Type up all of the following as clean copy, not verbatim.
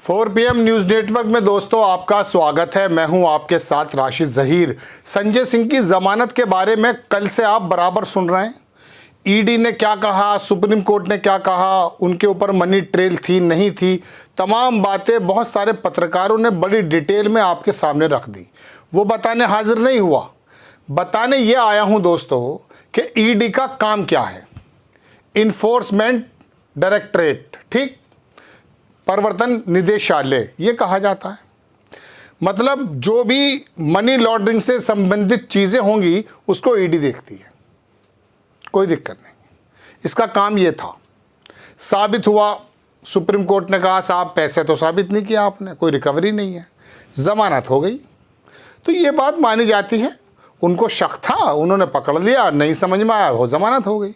4 PM news network में दोस्तों आपका स्वागत है। मैं हूं आपके साथ राशिद ज़हीर। संजय सिंह की ज़मानत के बारे में कल से आप बराबर सुन रहे हैं। ईडी ने क्या कहा, सुप्रीम कोर्ट ने क्या कहा, उनके ऊपर मनी ट्रेल थी नहीं थी, तमाम बातें बहुत सारे पत्रकारों ने बड़ी डिटेल में आपके सामने रख दी। वो बताने हाजिर नहीं हुआ। बताने ये आया हूँ दोस्तों कि ईडी का काम क्या है। इन्फोर्समेंट डायरेक्टरेट, ठीक, प्रवर्तन निदेशालय ये कहा जाता है। मतलब जो भी मनी लॉन्ड्रिंग से संबंधित चीज़ें होंगी उसको ईडी देखती है, कोई दिक्कत नहीं। इसका काम ये था। साबित हुआ, सुप्रीम कोर्ट ने कहा साहब पैसे तो साबित नहीं किया आपने, कोई रिकवरी नहीं है, ज़मानत हो गई। तो ये बात मानी जाती है। उनको शक था, उन्होंने पकड़ लिया, नहीं समझ में आया, वो ज़मानत हो गई।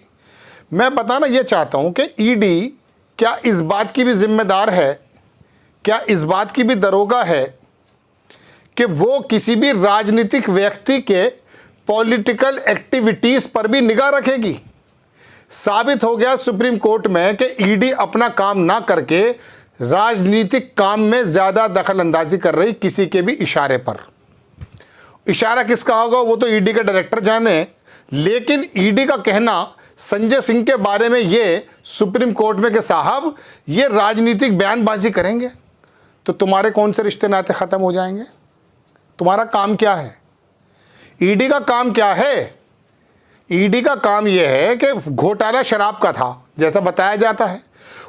मैं बताना ये चाहता हूँ कि ईडी क्या इस बात की भी जिम्मेदार है, क्या इस बात की भी दरोगा है कि वो किसी भी राजनीतिक व्यक्ति के पॉलिटिकल एक्टिविटीज़ पर भी निगाह रखेगी। साबित हो गया सुप्रीम कोर्ट में कि ईडी अपना काम ना करके राजनीतिक काम में ज़्यादा दखल अंदाजी कर रही किसी के भी इशारे पर। इशारा किसका होगा वो तो ईडी का डायरेक्टर जाने, लेकिन ईडी का कहना संजय सिंह के बारे में ये सुप्रीम कोर्ट में कि साहब ये राजनीतिक बयानबाजी करेंगे तो तुम्हारे कौन से रिश्ते नाते ख़त्म हो जाएंगे। तुम्हारा काम क्या है? ईडी का काम क्या है? ईडी का काम यह है कि घोटाला शराब का था जैसा बताया जाता है,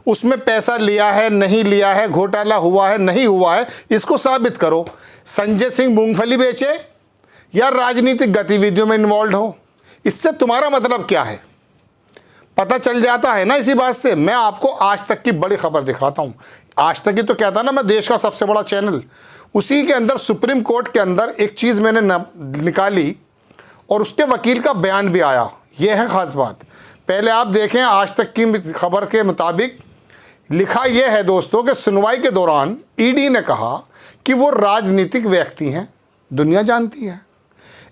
उसमें पैसा लिया है नहीं लिया है, घोटाला हुआ है नहीं हुआ है, इसको साबित करो। संजय सिंह मूंगफली बेचे या राजनीतिक गतिविधियों में इन्वॉल्व हो, इससे तुम्हारा मतलब क्या है पता चल जाता है ना। इसी बात से मैं आपको आज तक की बड़ी खबर दिखाता हूँ। आज तक की तो कहता ना मैं देश का सबसे बड़ा चैनल, उसी के अंदर सुप्रीम कोर्ट के अंदर एक चीज़ मैंने निकाली और उसके वकील का बयान भी आया। यह है ख़ास बात। पहले आप देखें, आज तक की खबर के मुताबिक लिखा यह है दोस्तों कि सुनवाई के दौरान ईडी ने कहा कि वो राजनीतिक व्यक्ति हैं, दुनिया जानती है,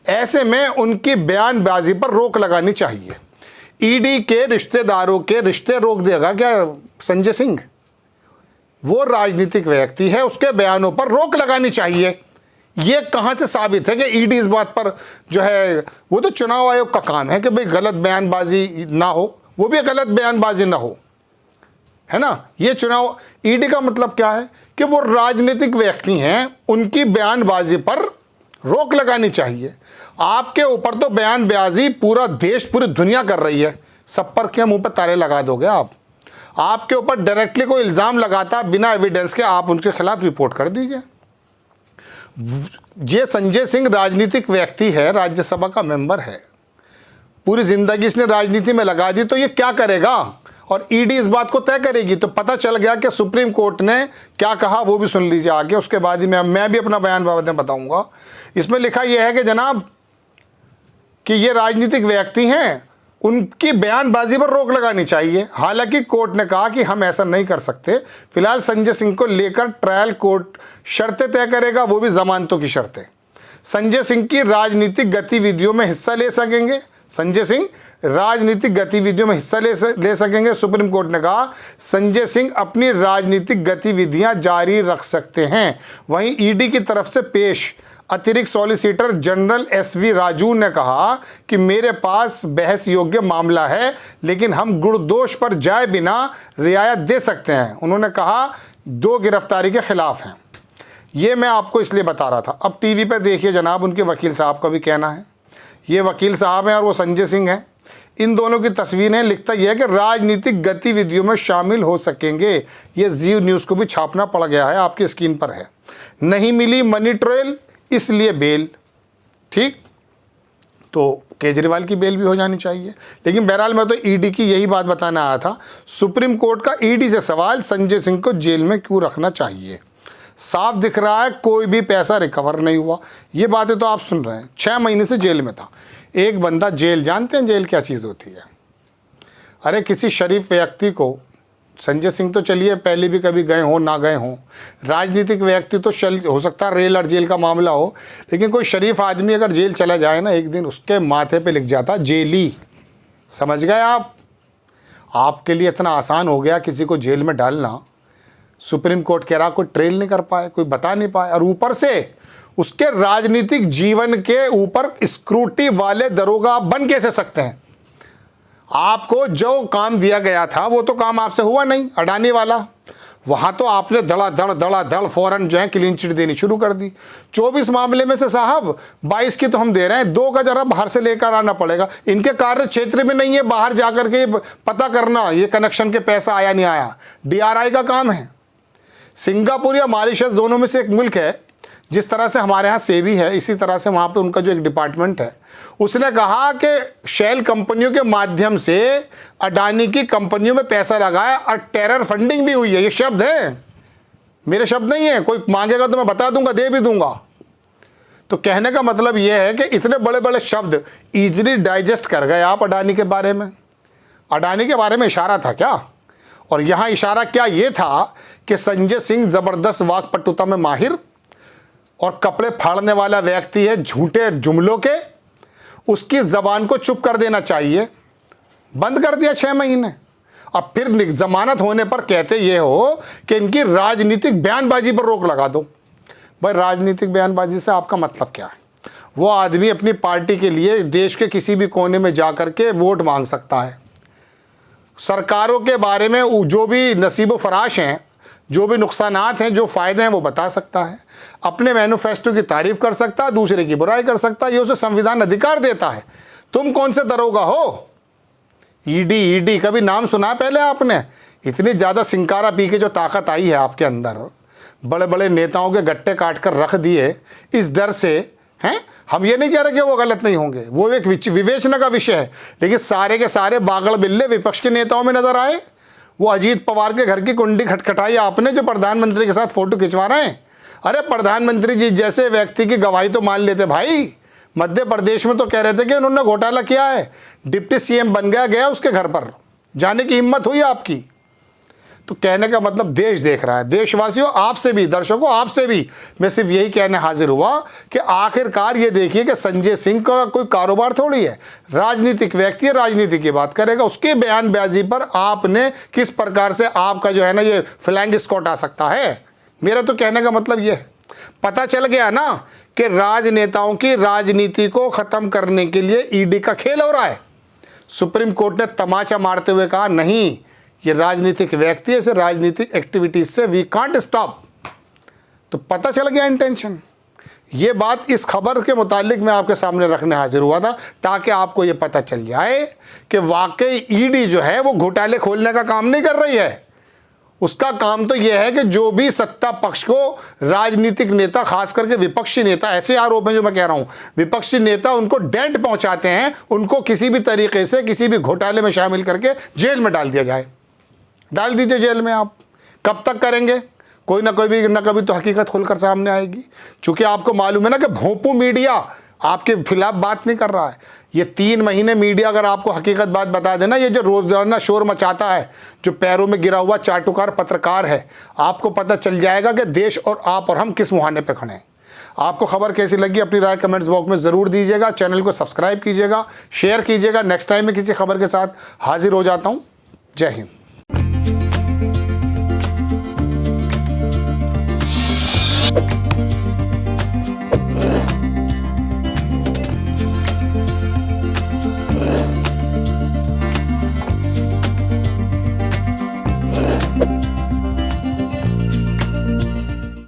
ऐसे में उनकी बयानबाजी पर रोक लगानी चाहिए। ईडी के रिश्तेदारों के रिश्ते रोक देगा क्या संजय सिंह? वो राजनीतिक व्यक्ति है, उसके बयानों पर रोक लगानी चाहिए। ये कहाँ से साबित है कि ईडी इस बात पर जो है, वो तो चुनाव आयोग का काम है कि भाई गलत बयानबाजी ना हो, वो भी गलत बयानबाजी ना हो, है ना। ये चुनाव, ईडी का मतलब क्या है कि वो राजनीतिक व्यक्ति हैं, उनकी बयानबाजी पर रोक लगानी चाहिए। आपके ऊपर तो बयानबाजी पूरा देश पूरी दुनिया कर रही है, सब पर क्या मुंह पर ताले लगा दोगे आप? आपके ऊपर डायरेक्टली कोई इल्ज़ाम लगाता बिना एविडेंस के, आप उनके खिलाफ रिपोर्ट कर दीजिए। ये संजय सिंह राजनीतिक व्यक्ति है, राज्यसभा का मेंबर है, पूरी ज़िंदगी इसने राजनीति में लगा दी, तो ये क्या करेगा? और ईडी इस बात को तय करेगी। तो पता चल गया कि सुप्रीम कोर्ट ने क्या कहा, वो भी सुन लीजिए आगे, उसके बाद ही मैं भी अपना बयान में बताऊंगा। इसमें लिखा यह है कि जनाब कि ये राजनीतिक व्यक्ति हैं, उनकी बयानबाजी पर रोक लगानी चाहिए। हालांकि कोर्ट ने कहा कि हम ऐसा नहीं कर सकते। फिलहाल संजय सिंह को लेकर ट्रायल कोर्ट शर्तें तय करेगा, वो भी जमानतों की शर्तें। संजय सिंह की राजनीतिक गतिविधियों में हिस्सा ले सकेंगे, संजय सिंह राजनीतिक गतिविधियों में हिस्सा ले सकेंगे। सुप्रीम कोर्ट ने कहा संजय सिंह अपनी राजनीतिक गतिविधियां जारी रख सकते हैं। वहीं ईडी की तरफ से पेश अतिरिक्त सॉलिसिटर जनरल SV राजू ने कहा कि मेरे पास बहस योग्य मामला है, लेकिन हम गुणदोष पर जाए बिना रियायत दे सकते हैं। उन्होंने कहा 2 गिरफ्तारी के खिलाफ हैं। ये मैं आपको इसलिए बता रहा था। अब टीवी पर देखिए जनाब, उनके वकील साहब का भी कहना है। ये वकील साहब हैं और वो संजय सिंह हैं। इन दोनों की तस्वीरें, लिखता यह है कि राजनीतिक गतिविधियों में शामिल हो सकेंगे। ये जी न्यूज़ को भी छापना पड़ गया है, आपकी स्क्रीन पर है। नहीं मिली मनी ट्रेल इसलिए बेल, ठीक, तो केजरीवाल की बेल भी हो जानी चाहिए। लेकिन बहरहाल मैं तो ईडी की यही बात बताने आया था। सुप्रीम कोर्ट का ईडी से सवाल, संजय सिंह को जेल में क्यों रखना चाहिए? साफ दिख रहा है कोई भी पैसा रिकवर नहीं हुआ। ये बातें तो आप सुन रहे हैं। 6 महीने से जेल में था एक बंदा। जेल जानते हैं जेल क्या चीज़ होती है? अरे किसी शरीफ व्यक्ति को, संजय सिंह तो चलिए पहले भी कभी गए हों ना गए हों, राजनीतिक व्यक्ति तो हो सकता है रेल और जेल का मामला हो, लेकिन कोई शरीफ आदमी अगर जेल चला जाए ना एक दिन, उसके माथे पे लिख जाता जेली। समझ गए आप? आपके लिए इतना आसान हो गया किसी को जेल में डालना। सुप्रीम कोर्ट कह रहा कोई ट्रेल नहीं कर पाए, कोई बता नहीं पाए, और ऊपर से उसके राजनीतिक जीवन के ऊपर स्क्रूटी वाले दरोगा आप बन कैसे सकते हैं? आपको जो काम दिया गया था वो तो काम आपसे हुआ नहीं, अडानी वाला। वहाँ तो आपने धड़ा धड़ फौरन जो है क्लीन चिट देनी शुरू कर दी। 24 मामले में से साहब 22 की तो हम दे रहे हैं, 2 का जरा बाहर से लेकर आना पड़ेगा। इनके कार्य क्षेत्र में नहीं है बाहर जाकर के पता करना ये कनेक्शन के पैसा आया नहीं आया, DRI का काम है। सिंगापुर या मॉरिशस दोनों में से एक मुल्क है, जिस तरह से हमारे यहाँ सेबी है इसी तरह से वहाँ पे उनका जो एक डिपार्टमेंट है, उसने कहा कि शेल कंपनियों के माध्यम से अडानी की कंपनियों में पैसा लगाया और टेरर फंडिंग भी हुई है। ये शब्द है, मेरे शब्द नहीं है, कोई मांगेगा तो मैं बता दूंगा, दे भी दूंगा। तो कहने का मतलब ये है कि इतने बड़े बड़े शब्द ईजिली डाइजेस्ट कर गए आप अडानी के बारे में। अडानी के बारे में इशारा था क्या? और यहाँ इशारा क्या ये था कि संजय सिंह ज़बरदस्त वाकपटुता में माहिर और कपड़े फाड़ने वाला व्यक्ति है झूठे जुमलों के, उसकी ज़बान को चुप कर देना चाहिए। बंद कर दिया 6 महीने। अब फिर जमानत होने पर कहते ये हो कि इनकी राजनीतिक बयानबाजी पर रोक लगा दो। भाई राजनीतिक बयानबाजी से आपका मतलब क्या है? वो आदमी अपनी पार्टी के लिए देश के किसी भी कोने में जा कर के वोट मांग सकता है। सरकारों के बारे में जो भी नसीब फराश हैं, जो भी नुकसानात हैं, जो फ़ायदे हैं वो बता सकता है, अपने मैनिफेस्टो की तारीफ़ कर सकता है, दूसरे की बुराई कर सकता है। ये उसे संविधान अधिकार देता है। तुम कौन से दरोगा हो? ईडी कभी नाम सुना पहले आपने? इतनी ज़्यादा सिंकारा पी के जो ताकत आई है आपके अंदर, बड़े बड़े नेताओं के गट्टे काट कर रख दिए इस डर से हैं। हम ये नहीं कह रहे कि वो गलत नहीं होंगे, वो एक विवेचना का विषय है, लेकिन सारे के सारे बागड़ बिल्ले विपक्ष के नेताओं में नजर आए। वो अजीत पवार के घर की कुंडी खटखटाई आपने, जो प्रधानमंत्री के साथ फोटो खिंचवा रहे हैं। अरे प्रधानमंत्री जी जैसे व्यक्ति की गवाही तो मान लेते भाई। मध्य प्रदेश में तो कह रहे थे कि उन्होंने घोटाला किया है, डिप्टी CM बन गया उसके घर पर जाने की हिम्मत हुई आपकी। तो कहने का मतलब देश देख रहा है। देशवासियों आपसे भी, दर्शकों आपसे भी मैं सिर्फ यही कहने हाजिर हुआ कि आखिरकार ये देखिए कि संजय सिंह का कोई कारोबार थोड़ी है, राजनीतिक व्यक्ति है, राजनीति की बात करेगा। उसके बयानबाजी पर आपने किस प्रकार से आपका जो है ना ये फ्लैंग स्क्वाड आ सकता है? मेरा तो कहने का मतलब ये है, पता चल गया ना कि राजनेताओं की राजनीति को ख़त्म करने के लिए ईडी का खेल हो रहा है। सुप्रीम कोर्ट ने तमाचा मारते हुए कहा नहीं, ये राजनीतिक व्यक्ति है, इसे राजनीतिक एक्टिविटीज से वी कांट स्टॉप। तो पता चल गया इंटेंशन। ये बात इस खबर के मुतालिक मैं आपके सामने रखने हाजिर हुआ था, ताकि आपको ये पता चल जाए कि वाकई ईडी जो है वो घोटाले खोलने का काम नहीं कर रही है। उसका काम तो यह है कि जो भी सत्ता पक्ष को राजनीतिक नेता, खास करके विपक्षी नेता, ऐसे आरोप हैं जो मैं कह रहा हूं, विपक्षी नेता उनको डेंट पहुंचाते हैं, उनको किसी भी तरीके से किसी भी घोटाले में शामिल करके जेल में डाल दिया जाए। डाल दीजिए जेल में। आप कब तक करेंगे? कोई ना कभी तो हकीकत खुलकर सामने आएगी। क्योंकि आपको मालूम है ना कि भोंपू मीडिया आपके खिलाफ बात नहीं कर रहा है। ये 3 महीने मीडिया अगर आपको हकीकत बात बता देना, ये जो रोजाना शोर मचाता है, जो पैरों में गिरा हुआ चाटुकार पत्रकार है, आपको पता चल जाएगा कि देश और आप और हम किस मुहाने पे खड़े हैं। आपको खबर कैसी लगी अपनी राय कमेंट्स बॉक्स में ज़रूर दीजिएगा। चैनल को सब्सक्राइब कीजिएगा, शेयर कीजिएगा। नेक्स्ट टाइम मैं किसी खबर के साथ हाजिर हो जाता हूँ। जय हिंद।